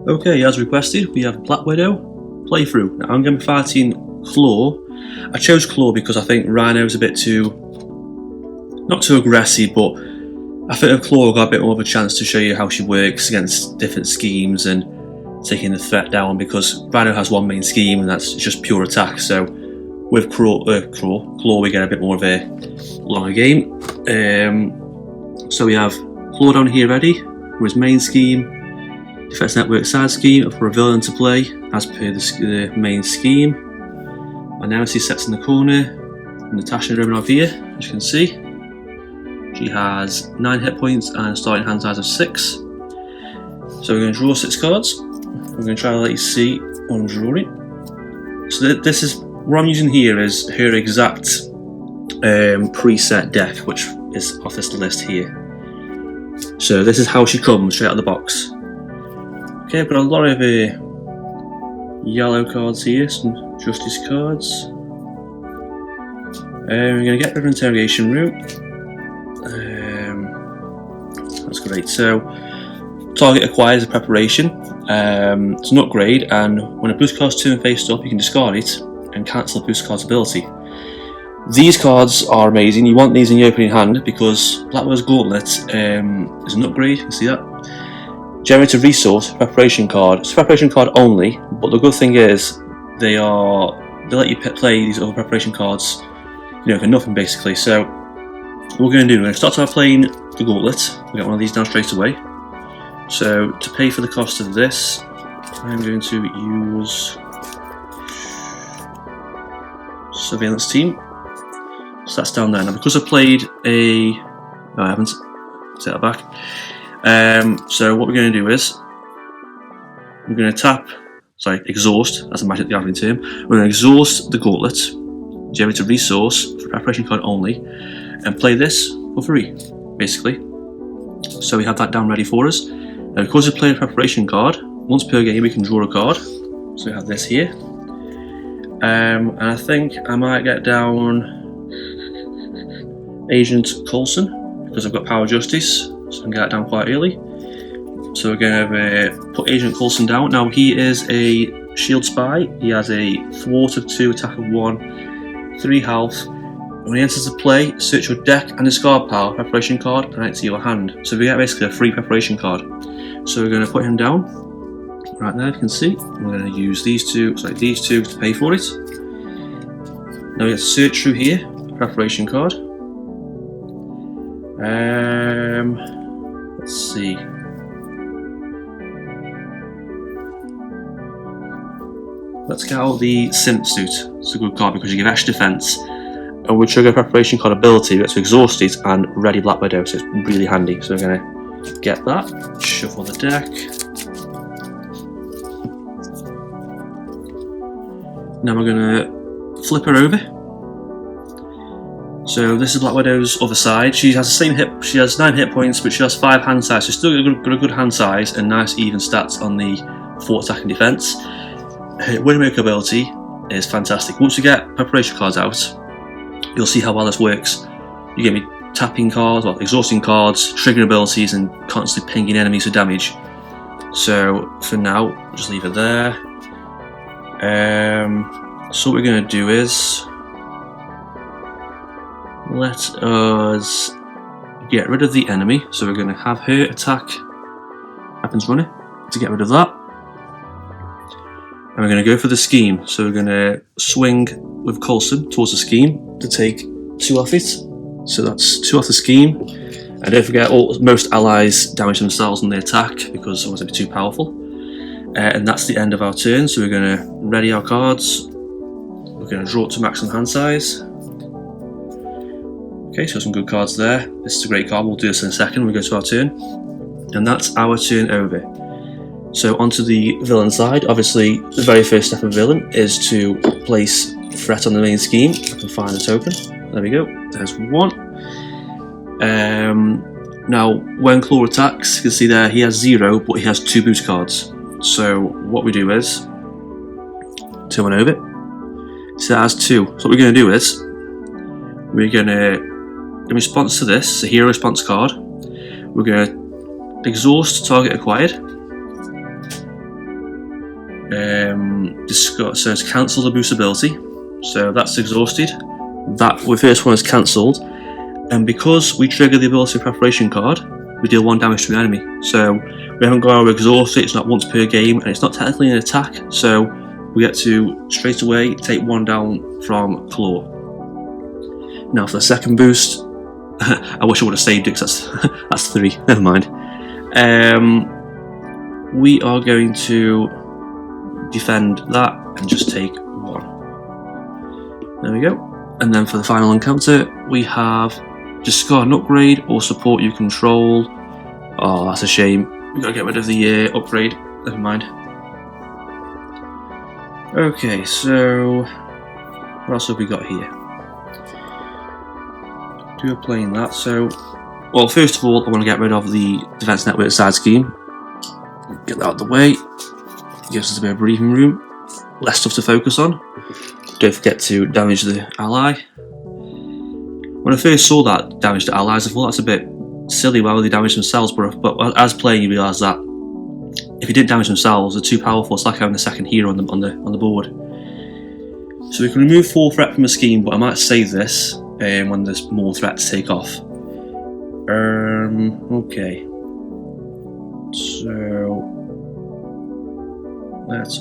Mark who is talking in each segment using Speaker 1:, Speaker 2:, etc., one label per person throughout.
Speaker 1: Okay, as requested, we have Black Widow playthrough. Now I'm going to be fighting Klaw. I chose Klaw because I think Rhino's a bit too, not too aggressive, but I think Klaw got a bit more of a chance to show you how she works against different schemes and taking the threat down, because Rhino has one main scheme and that's just pure attack. So with Klaw we get a bit more of a longer game. So we have Klaw down here ready for his main scheme, defense network side scheme for a villain to play as per the main scheme. My nemesis sets in the corner, and Natasha Romanov here, as you can see. She has 9 hit points and a starting hand size of 6. So we're going to draw 6 cards. We're going to try to let you see what I'm drawing. So this is what I'm using here is her exact preset deck, which is off this list here. So this is how she comes straight out of the box. Okay, I've got a lot of yellow cards here, some justice cards. We're going to get rid of interrogation room. That's great. So target acquired is a preparation. It's an upgrade, and when a boost card's turn face up, you can discard it and cancel a boost card's ability. These cards are amazing. You want these in your opening hand because Black Widow's Gauntlet is an upgrade. You can see that. Generate a resource preparation card. It's a preparation card only, but the good thing is they let you play these other preparation cards, for nothing basically. So what we're going to do, we're going to start by playing the Gauntlet. We'll get one of these down straight away. So to pay for the cost of this, I'm going to use Surveillance Team. So that's down there. Now because I played no, I haven't. Take that back. So what we're going to do is we're going to exhaust, that's a Magic the Gathering term. We're going to exhaust the Gauntlet, generate a resource for preparation card only, and play this for free, basically. So we have that down ready for us. Now because we play a preparation card, once per game we can draw a card. So we have this here. And I think I might get down Agent Coulson, because I've got Power Justice, so I can get that down quite early. So we're going to put Agent Coulson down. Now he is a shield spy. He has a thwart of 2, attack of 1, 3 health. When he enters the play, search your deck and discard power preparation card and add it to your hand. So we get basically a free preparation card. So we're going to put him down right there. You can see. We're going to use these two to pay for it. Now we get to search through here, preparation card. Let's see. Let's get out the Simp Suit. It's a good card because you give extra defense, and we trigger a preparation card ability to exhaust it and ready Black Widow, so it's really handy. So we're going to get that, shuffle the deck. Now we're going to flip her over. So this is Black Widow's other side. She has the same she has 9 hit points, but she has 5 hand size, so she's still got a good hand size and nice even stats on the 4 attack and defense. Her Widowmaker ability is fantastic. Once you get preparation cards out, you'll see how well this works. You get me tapping cards, exhausting cards, triggering abilities, and constantly pinging enemies for damage. So for now, I'll just leave it there. So what we're going to do is let us get rid of the enemy. So we're going to have her attack weapons runner to get rid of that. And we're going to go for the scheme. So we're going to swing with Coulson towards the scheme to take 2 off it. So that's 2 off the scheme. And don't forget, most allies damage themselves on the attack because otherwise it'd be too powerful. And that's the end of our turn. So we're going to ready our cards. We're going to draw it to maximum hand size. Okay, so some good cards there. This is a great card. We'll do this in a second. We'll go to our turn. And that's our turn over. So onto the villain side. Obviously, the very first step of villain is to place threat on the main scheme. I can find the token. There we go. There's 1. Now, when Klaw attacks, you can see there he has 0, but he has 2 boost cards. So what we do is turn 1 over. So that has 2. So what we're going to do is we're going to, in response to this, a hero response card, we're going to exhaust target acquired. So it's cancelled the boost ability, so that's exhausted. That first one is cancelled, and because we trigger the ability preparation card, we deal 1 damage to an enemy. So we haven't got our exhaust, it's not once per game, and it's not technically an attack, so we get to straight away take 1 down from Klaw. Now for the second boost, I wish I would have saved it because that's 3, never mind. We are going to defend that and just take 1. There we go. And then for the final encounter, we have discard an upgrade or support you control. Oh, that's a shame. We've got to get rid of the upgrade. Never mind. Okay, so what else have we got here? We're playing that. So, well, first of all, I want to get rid of the defense network side scheme. Get that out of the way. Gives us a bit of breathing room. Less stuff to focus on. Don't forget to damage the ally. When I first saw that damage to allies, I thought that's a bit silly. Why would they damage themselves? But as playing, you realise that if you didn't damage themselves, they're too powerful. It's like having the second hero on the board. So we can remove 4 threat from a scheme, but I might save this when there's more threat to take off. Okay. So let's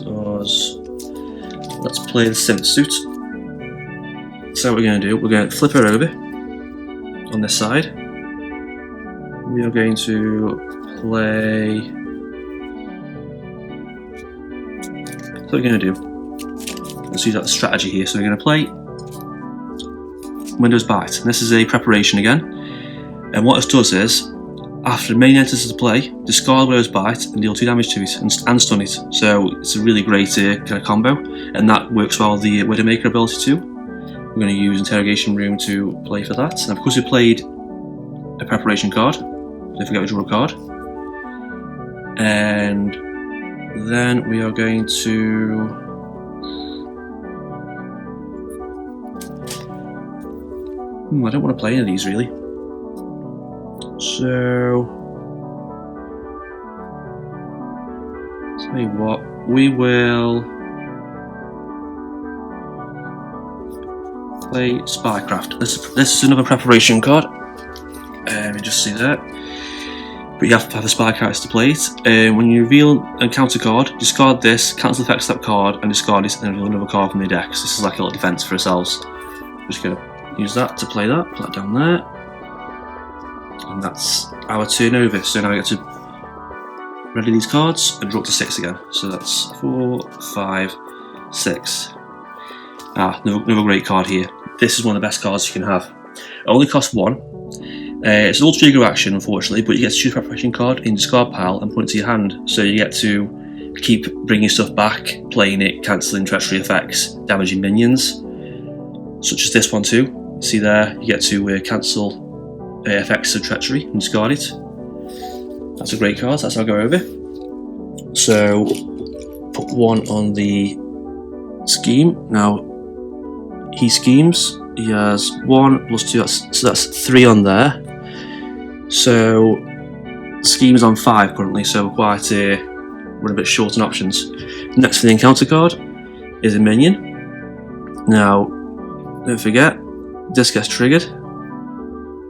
Speaker 1: play the synth suit. So what we're going to do, we're going to flip her over on this side. We are going to play. So what we're going to do, let's use that strategy here. So we're going to play Windows Bite, and this is a preparation again. And what it does is, after the main enters into play, discard Windows Bite and deal 2 damage to it and stun it. So it's a really great kind of combo, and that works well with the Widowmaker ability too. We're going to use Interrogation Room to play for that. Now because we played a preparation card, don't forget we draw a card. And then we are going to I don't want to play any of these really. So tell you what, we will play Spycraft. This is another preparation card. You just see that. But you have to have the Spycraft to play it. When you reveal a counter card, discard this, cancel the effects of that card, and discard it, and then reveal another card from the deck. So this is like a little defense for ourselves. We're just going to use that to play that. Put that down there. And that's our turn over. So now we get to ready these cards and draw up to 6 again. So that's 4, 5, 6. Another great card here. This is one of the best cards you can have. It only costs 1. It's an all trigger action, unfortunately, but you get to choose a preparation card in discard pile and put it to your hand. So you get to keep bringing stuff back, playing it, cancelling treachery effects, damaging minions, such as this one too. See there, you get to cancel effects of treachery and discard it. That's a great card. That's how I go over. So put 1 on the scheme. Now he schemes. He has 1 plus 2. So that's 3 on there. So scheme's on 5 currently. So we're a bit short on options. Next for the encounter card is a minion. Now don't forget, this gets triggered.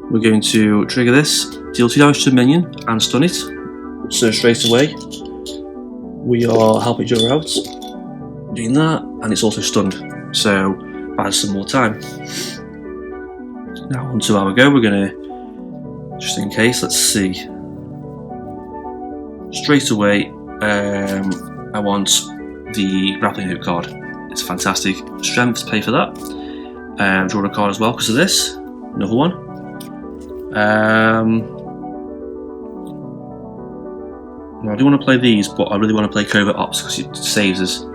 Speaker 1: We're going to trigger this, deal 2 damage to the minion and stun it. So straight away we are helping each other out doing that, and it's also stunned, so buys some more time. Now onto our go. We're going to, just in case, let's see. Straight away I want the grappling hook card. It's fantastic. Strength, pay for that. Draw a card as well because of this. Another one. I do want to play these, but I really want to play Covert Ops because it saves us.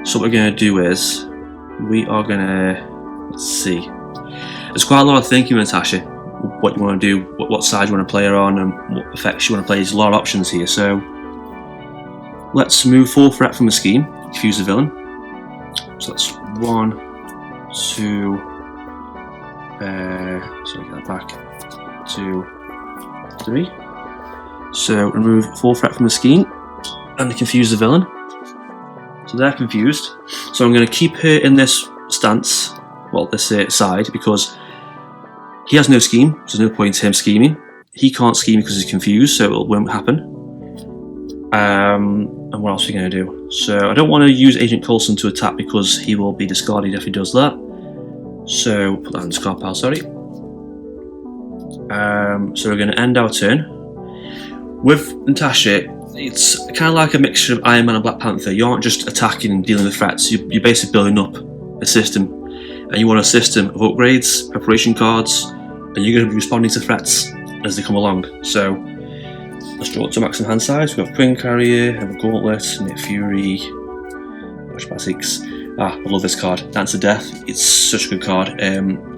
Speaker 1: So what we're going to do is, we are going to, let's see. There's quite a lot of thinking, Natasha, what you want to do, what side you want to play her on, and what effects you want to play. There's a lot of options here. So let's move 4 threat from the scheme, confuse the villain. So that's 1, 2, sorry, get that back. 2, 3. So remove 4 threat from the scheme and confuse the villain. So they're confused. So I'm going to keep her in this stance, well, this side, because he has no scheme, so there's no point in him scheming. He can't scheme because he's confused, so it won't happen. And what else are we going to do? So I don't want to use Agent Coulson to attack because he will be discarded if he does that. So put that in the discard pile, sorry. So we're going to end our turn. With Natasha, it's kind of like a mixture of Iron Man and Black Panther. You aren't just attacking and dealing with threats, you're basically building up a system. And you want a system of upgrades, preparation cards, and you're going to be responding to threats as they come along. So let's draw up to maximum hand size. We've got Queen Carrier, have a Gauntlet, Nick Fury, Watch Basics. I love this card, Dance of Death. It's such a good card.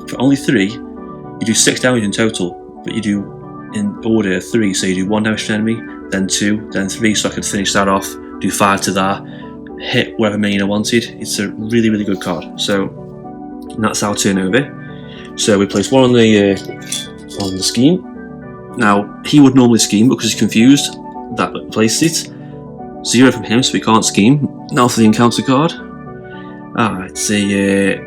Speaker 1: For only 3, you do 6 damage in total, but you do in order 3, so you do 1 damage to an enemy, then 2, then 3, so I could finish that off, do 5 to that, hit whatever main I wanted. It's a really, really good card. So that's our turn over. So we place 1 on the scheme. Now he would normally scheme because he's confused. That placed it. 0 from him, so we can't scheme. Now for the encounter card. It's a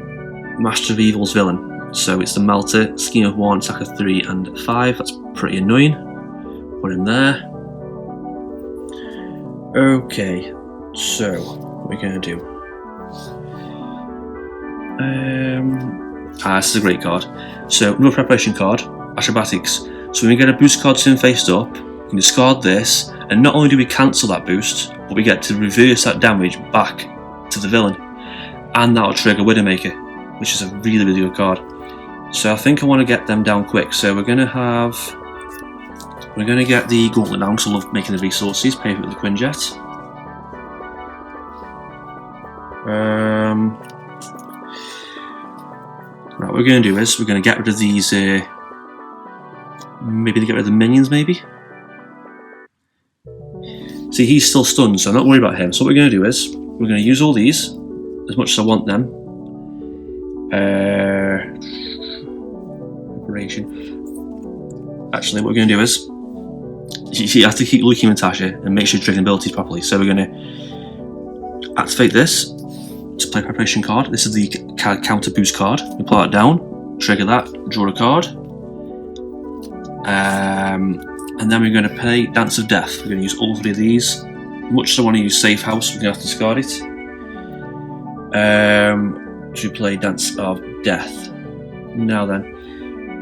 Speaker 1: Master of Evil's villain. So it's the Melter, scheme of 1, attack of 3 and 5. That's pretty annoying. Put him there. Okay, so what are we going to do? This is a great card. So another preparation card, Acrobatics. So when we get a boost card turn faced up, we can discard this, and not only do we cancel that boost, but we get to reverse that damage back to the villain, and that'll trigger Widowmaker, which is a really, really good card. So I think I want to get them down quick. So we're going to get the Gauntlet down because I love making the resources, pay for it with the Quinjet. Right, what we're going to do is we're going to get rid of these, maybe get rid of the minions, maybe? See, he's still stunned, so I'm not worried about him. So what we're going to do is we're going to use all these, as much as I want them. Actually, what we're going to do is you have to keep looking at Natasha and make sure you're triggering abilities properly. So we're going to activate this to play a preparation card. This is the counter boost card. We pull that down, trigger that, draw a card, and then we're going to play Dance of Death. We're going to use all 3 of these. Much as I want to use Safe House, we're going to have to discard it. To play Dance of Death. Now then.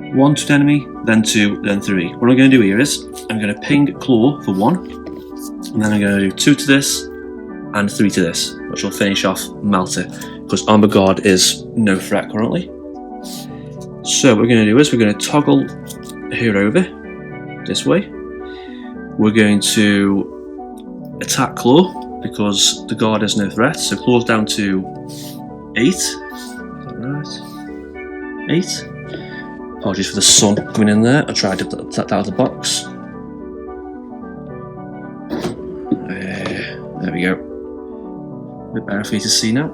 Speaker 1: 1 to the enemy, then 2, then 3. What I'm going to do here is, I'm going to ping Klaw for 1, and then I'm going to do 2 to this, and 3 to this, which will finish off Melter, because Armor Guard is no threat currently. So what we're going to do is, we're going to toggle her over, this way. We're going to attack Klaw, because the guard is no threat, so Klaw's down to 8. Is that right? 8. Apologies for the sun coming in there. I tried to put that out of the box. There we go. A bit better for you to see now.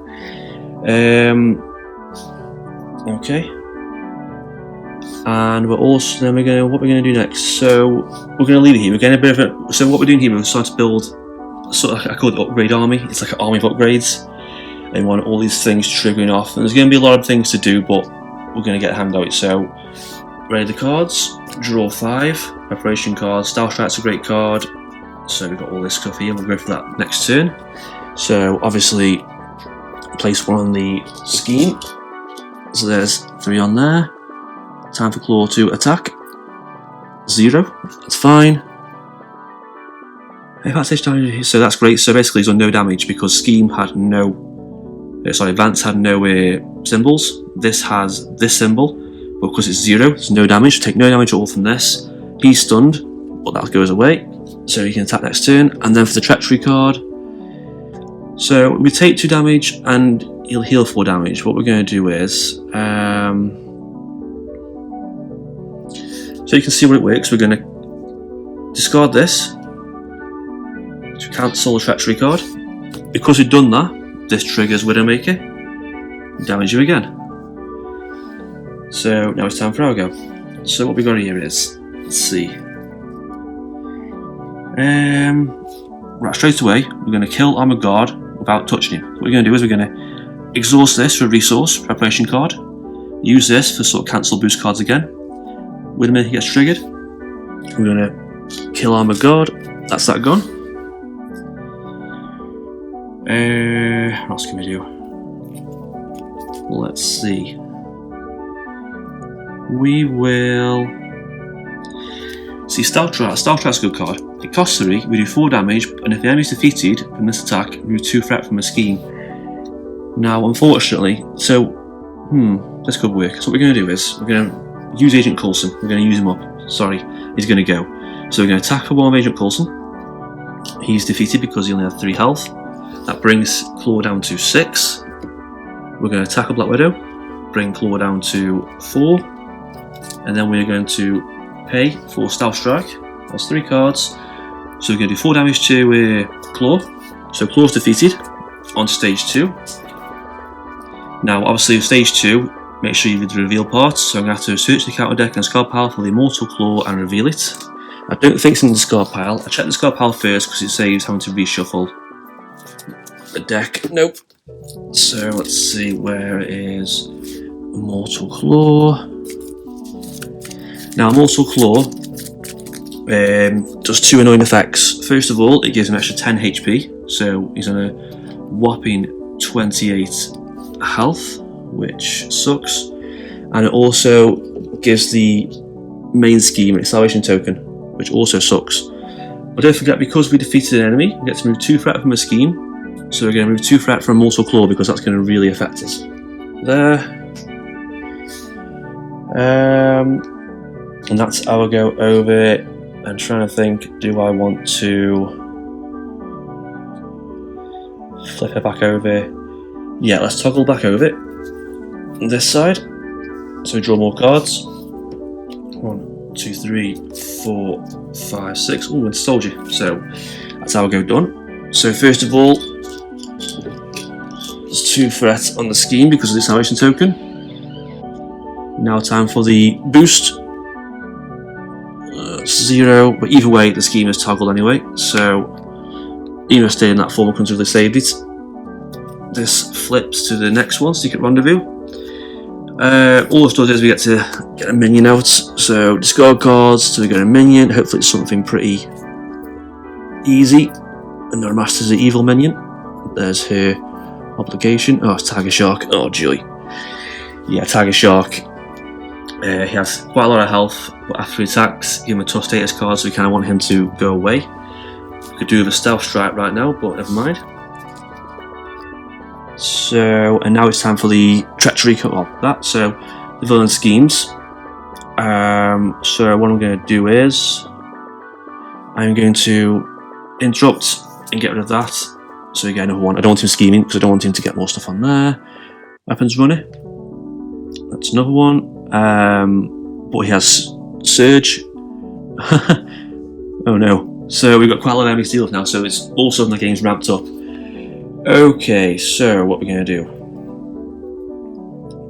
Speaker 1: Okay. And we're also what we're going to do next. So we're going to leave it here. We're getting a bit of a. So what we're doing here, we're starting to build sort of, I call it the upgrade army. It's like an army of upgrades. And we want all these things triggering off. And there's going to be a lot of things to do, but we're going to get a hand out. So, ready the cards, draw 5, preparation cards, Style Strike's a great card. So we've got all this stuff here, we'll go for that next turn. So obviously, place 1 on the scheme. So there's 3 on there. Time for Klaw to attack. 0, that's fine. So that's great, so basically he's on no damage because scheme had no, Advance had no symbols. This has this symbol, but because it's 0, there's no damage. Take no damage at all from this. He's stunned, but that goes away. So he can attack next turn. And then for the Treachery card, so we take 2 damage and he'll heal 4 damage. What we're going to do is, so you can see what it works. We're going to discard this to cancel the Treachery card. Because we've done that, this triggers Widowmaker, damage you again. So now it's time for our go. So what we got here is, let's see. Right, straight away we're going to kill Armor Guard without touching him. What we're going to do is we're going to exhaust this for a resource preparation card. Use this for sort of cancel boost cards again. With a minute he gets triggered. We're going to kill armor guard. That's that gone. What else can we do? Let's see. We will see Stealth Trap's a good card. It costs 3, we do 4 damage, and if the enemy is defeated from this attack, remove 2 threat from a scheme. Now, unfortunately, this could work. So what we're going to do is we're going to use Agent Coulson. We're going to use him up. Sorry, he's going to go. So we're going to attack for 1 of Agent Coulson. He's defeated because he only had 3 health. That brings Klaw down to 6. We're going to attack a Black Widow, bring Klaw down to 4, and then we're going to pay for Stealth Strike. That's 3 cards. So we're going to do 4 damage to Klaw. So Klaw's defeated on stage 2. Now, obviously, with stage 2, make sure you read the reveal part. So I'm going to have to search the counter deck and discard pile for the Immortal Klaw and reveal it. I don't think it's in the discard pile. I checked the discard pile first because it saves having to reshuffle the deck. Nope. So let's see, where is Immortal Klaw? Now, Immortal Klaw does 2 annoying effects. First of all, it gives him extra 10 HP, so he's on a whopping 28 health, which sucks. And it also gives the main scheme an acceleration token, which also sucks. But don't forget, because we defeated an enemy, we get to move 2 threat from a scheme. So we're going to move 2 threat from Immortal Klaw because that's going to really affect us. There. And that's how I go over it. I'm trying to think, do I want to flip it back over? Yeah, let's toggle back over it. This side. So we draw more cards. 1, 2, 3, 4, 5, 6. Oh, and Soldier. So that's how I go done. So first of all, there's 2 threats on the scheme because of the acceleration token. Now time for the boost. 0, but either way the scheme is toggled anyway, so even if I stay in that form until they saved it. This flips to the next one, Secret Rendezvous. All this does is we get to get a minion out, so discard cards, so we get a minion, hopefully it's something pretty easy, and the Master's the evil minion. There's her obligation. Oh, it's Tiger Shark. Oh, joy. Yeah, Tiger Shark. He has quite a lot of health, but after he attacks, give him a tough status card, so we kind of want him to go away. We could do with a Stealth Strike right now, but never mind. So, and now it's time for the treachery cut off that. So, the villain schemes. So what I'm going to do is, I'm going to interrupt and get rid of that. So we get another one. I don't want him scheming because I don't want him to get more stuff on there. Weapons runner. That's another one. But he has Surge. Oh no. So we've got quite a lot of enemy steals now, so it's all of a sudden the game's ramped up. Okay, so what we're going to do.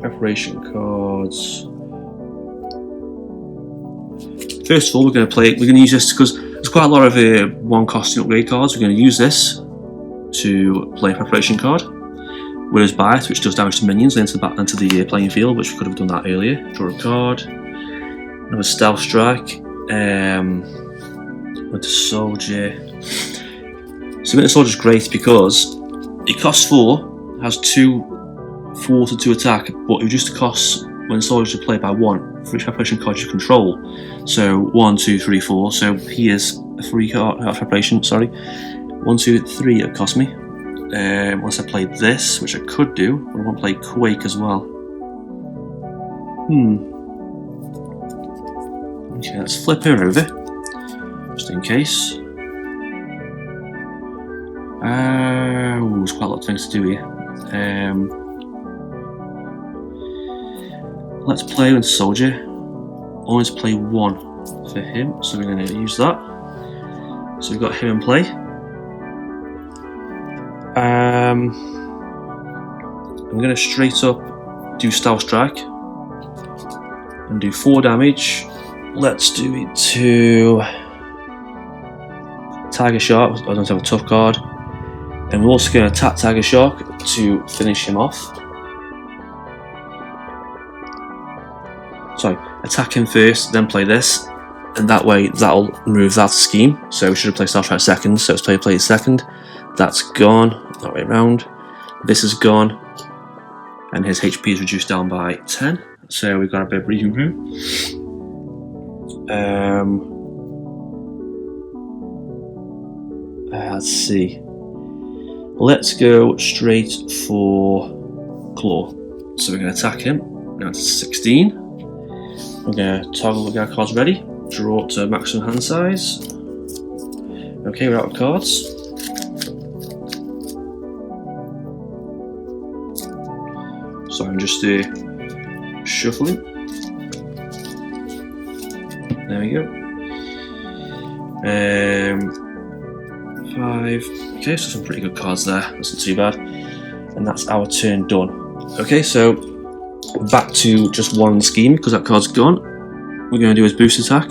Speaker 1: Preparation cards. First of all, we're going to use this because there's quite a lot of 1 costing upgrade cards. We're going to use this to play a preparation card. Widow's Bite, which does damage to minions into the playing field, which we could have done that earlier. Draw a card. Another Stealth Strike. Winter Soldier. So Winter Soldier's great because it costs 4, has 2 force and 2 attack, but it reduces the costs when Soldiers are played by 1 for each preparation card you control. So 1, 2, 3, 4. So here's a 3 card preparation. Sorry, 1, 2, 3. It cost me. Once I played this, which I could do, but I want to play Quake as well. Okay, let's flip her over, just in case. There's quite a lot of things to do here. Let's play with Soldier. Always play 1 for him, so we're going to use that. So we've got him in play. I'm going to straight up do Stealth Strike and do 4 damage. Let's do it to Tiger Shark. I don't have a tough card. And we're also going to attack Tiger Shark to finish him off. Sorry, attack him first, then play this, and that way that'll remove that scheme. So we should have played Star Strike second, so let's play it second. That's gone, that way around. This is gone, and his HP is reduced down by 10. So we've got a bit of breathing room. Let's see. Let's go straight for Klaw. So we're going to attack him. Now it's 16. We're going to toggle the cards ready. Draw to maximum hand size. Okay, we're out of cards. So I'm just shuffling. There we go. 5. Okay, so some pretty good cards there. That's not too bad. And that's our turn done. Okay, so back to just one scheme because that card's gone. We're going to do his boost attack.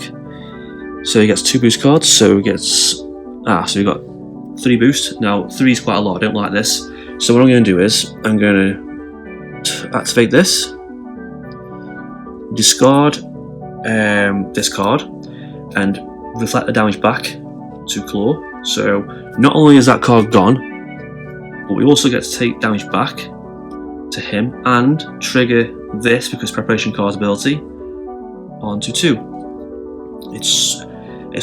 Speaker 1: So he gets 2 boost cards. So he gets so we got 3 boost. Now 3 is quite a lot. I don't like this. So what I'm going to do is I'm going to activate this, discard this card, and reflect the damage back to Klaw. So not only is that card gone, but we also get to take damage back to him and trigger this because preparation card's ability onto 2. It's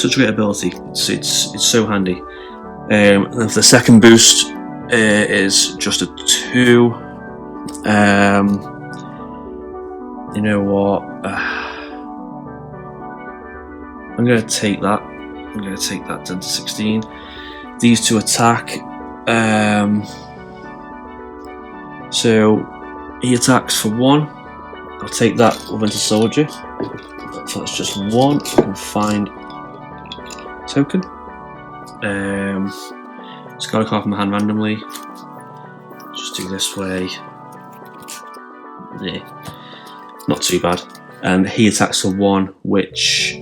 Speaker 1: such a great ability. It's so handy. And if the second boost is just a 2, you know what? I'm going to take that. I'm going to take that down to 16. These 2 attack. So he attacks for 1. I'll take that over into Soldier. So that's just 1. I can find token. Just got a card from my hand randomly. Just do this way. Yeah, not too bad. And he attacks for 1, which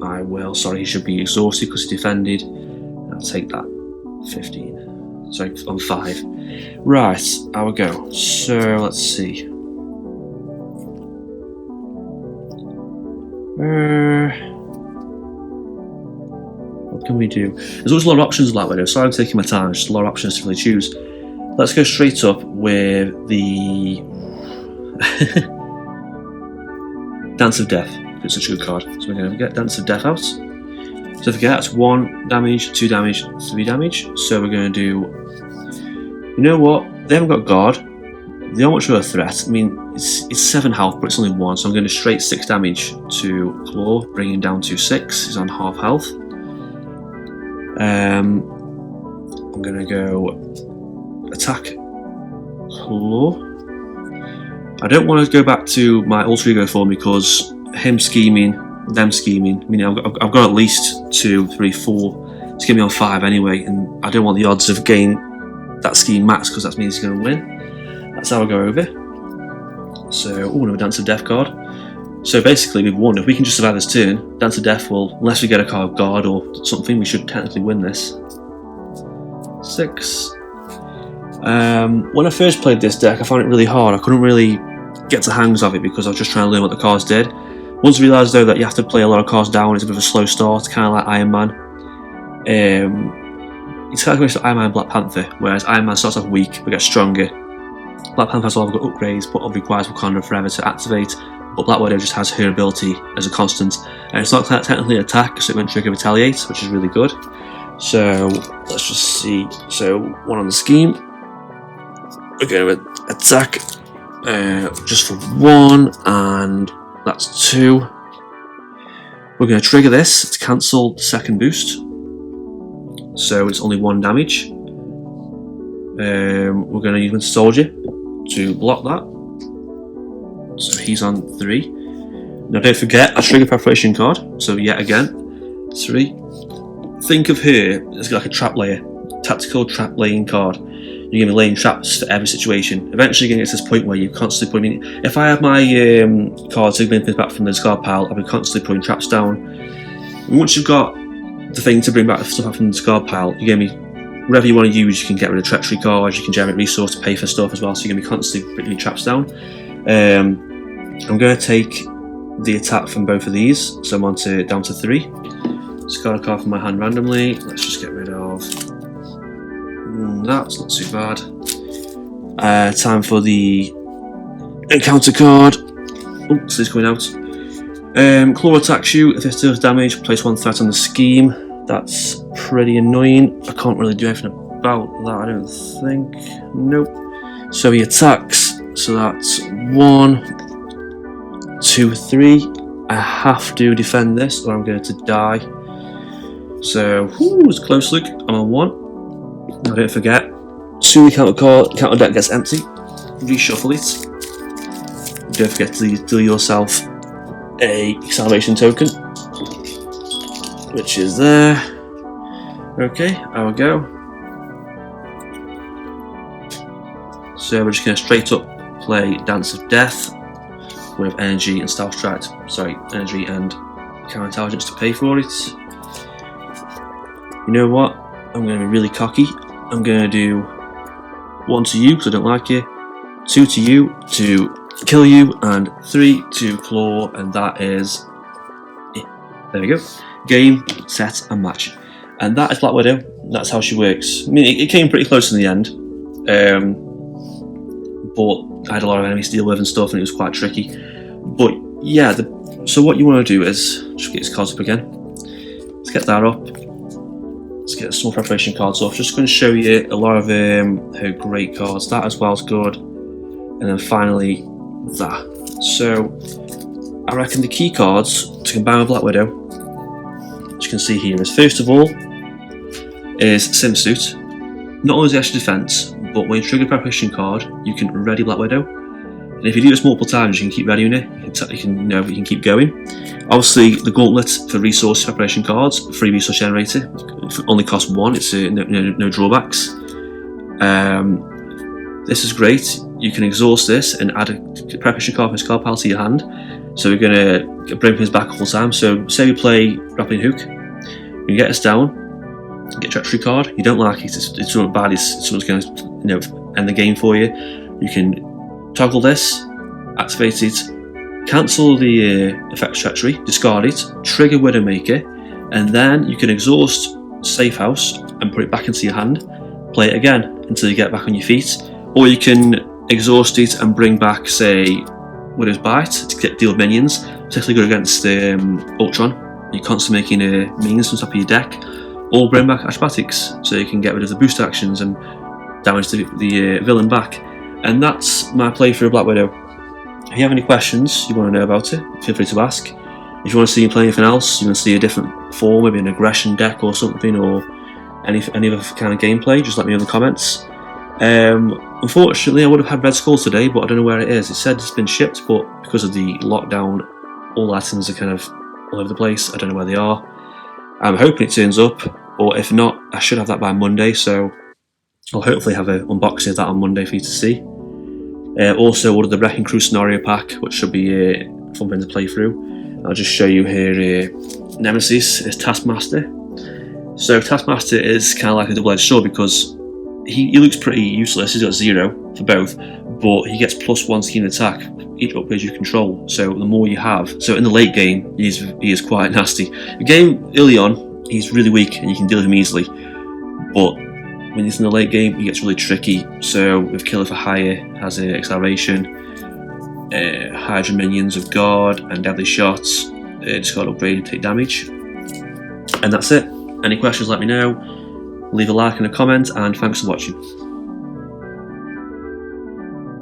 Speaker 1: I will. Sorry, he should be exhausted because he defended. I'll take that. 15. Sorry, on 5. Right, I will go. So let's see. What can we do? There's always a lot of options like that. Sorry, I'm taking my time. There's just a lot of options to really choose. Let's go straight up with the Dance of Death. It's such a good card. So we're going to get Dance of Death out. So if we get that's 1 damage, 2 damage, 3 damage. So we're going to do. You know what? They haven't got guard. They aren't much of a threat. I mean, it's 7 health, but it's only 1. So I'm going to straight 6 damage to Klaw, bringing him down to 6. He's on half health. I'm going to go attack Klaw. I don't want to go back to my alter ego form because him scheming, them scheming. I mean, I've got at least 2, 3, 4 to get me on 5 anyway, and I don't want the odds of getting that scheme max because that means he's going to win. That's how I go over. So, another Dance of Death card. So basically, we've won. If we can just survive this turn, Dance of Death will, unless we get a card of guard or something, we should technically win this. 6. When I first played this deck, I found it really hard. I couldn't really get the hangs of it because I was just trying to learn what the cards did. Once I realised though that you have to play a lot of cards down, it's a bit of a slow start, kind of like Iron Man. It's kind of like Iron Man and Black Panther, whereas Iron Man starts off weak but gets stronger. Black Panther has a lot of upgrades, but it requires Wakanda Forever to activate. But Black Widow just has her ability as a constant, and it's not technically an attack, so it won't trigger Retaliate, which is really good. So let's just see. So 1 on the scheme. We're going to attack just for 1, and that's 2. We're going to trigger this to cancel the second boost, so it's only 1 damage. We're going to use Winter Soldier to block that, so he's on 3. Now don't forget, I trigger preparation card, so yet again 3. Think of her as like a trap layer, tactical trap laying card. You're going to be laying traps for every situation. Eventually you're going to get to this point where you constantly put. I mean, if I had my cards taking things back from the discard pile, I'd be constantly putting traps down. And once you've got the thing to bring back stuff from the discard pile, you're going to be whatever you want to use, you can get rid of treachery cards, you can generate resource to pay for stuff as well, so you're going to be constantly putting your traps down. I'm going to take the attack from both of these, so I'm down to 3. Discard a card from my hand randomly. Let's just get rid of that's not too bad. Time for the encounter card. Oh, so it's coming out. Klaw attacks you. If it deals damage, place 1 threat on the scheme. That's pretty annoying. I can't really do anything about that, I don't think. Nope. So he attacks. So that's 1, 2, 3. I have to defend this or I'm going to die. So, it's close look. I'm on 1. Now don't forget, soon the counter deck gets empty, reshuffle it. Don't forget to deal yourself a acceleration token, which is there. Okay, I will go. So we're just going to straight up play Dance of Death with energy and stealth strike. Sorry, energy and counterintelligence to pay for it. You know what? I'm going to be really cocky. I'm going to do 1 to you because I don't like you, 2 to you to kill you, and 3 to Klaw, and that is it. There we go. Game, set, and match. And that is Black Widow. That's how she works. I mean, it came pretty close in the end, but I had a lot of enemies to deal with and stuff, and it was quite tricky. But yeah, so what you want to do is just get his cards up again. Let's get that up. Let's get some preparation cards off. Just going to show you a lot of her great cards. That as well is good. And then finally, that. So, I reckon the key cards to combine with Black Widow, as you can see here, is first of all, is Simsuit. Not only is it extra defense, but when you trigger a preparation card, you can ready Black Widow. And if you do this multiple times, you can keep readying it. You can keep going. Obviously, the gauntlet for resource preparation cards, free resource generator, only costs 1. It's no drawbacks. This is great. You can exhaust this and add a preparation card from his card pile to your hand. So we're going to bring things back all the time. So say we play Grappling Hook, you get us down, get treachery card. You don't like it. It's something bad. It's someone's going to end the game for you. You can toggle this, activate it, cancel the effect treachery, discard it, trigger Widowmaker, and then you can exhaust Safe House and put it back into your hand, play it again until you get back on your feet, or you can exhaust it and bring back, say, Widow's Bite to deal with minions, particularly good against Ultron. You're constantly making minions on top of your deck, or bring back Acrobatics so you can get rid of the boost actions and damage the villain back. And that's my playthrough of Black Widow. If you have any questions you want to know about it, feel free to ask. If you want to see me play anything else, you want to see a different form, maybe an aggression deck or something, or any other kind of gameplay, just let me know in the comments. Unfortunately, I would have had Red Skull today, but I don't know where it is. It said it's been shipped, but because of the lockdown, all items are kind of all over the place. I don't know where they are. I'm hoping it turns up, or if not, I should have that by Monday, so I'll hopefully have an unboxing of that on Monday for you to see. Also ordered the Wrecking Crew scenario pack, which should be a fun thing to play through. I'll just show you here. Nemesis is Taskmaster. So Taskmaster is kind of like a double-edged sword because he looks pretty useless. He's got 0 for both, but he gets +1 scheme attack each upgrade you control. So the more you have, so in the late game, he is quite nasty. The game early on, he's really weak and you can deal with him easily, but when he's in the late game, he gets really tricky. So with Killer for Hire has an acceleration, Hydra minions of guard and deadly shots, discard upgrade and take damage. And that's it. Any questions, let me know. Leave a like and a comment, and thanks for watching.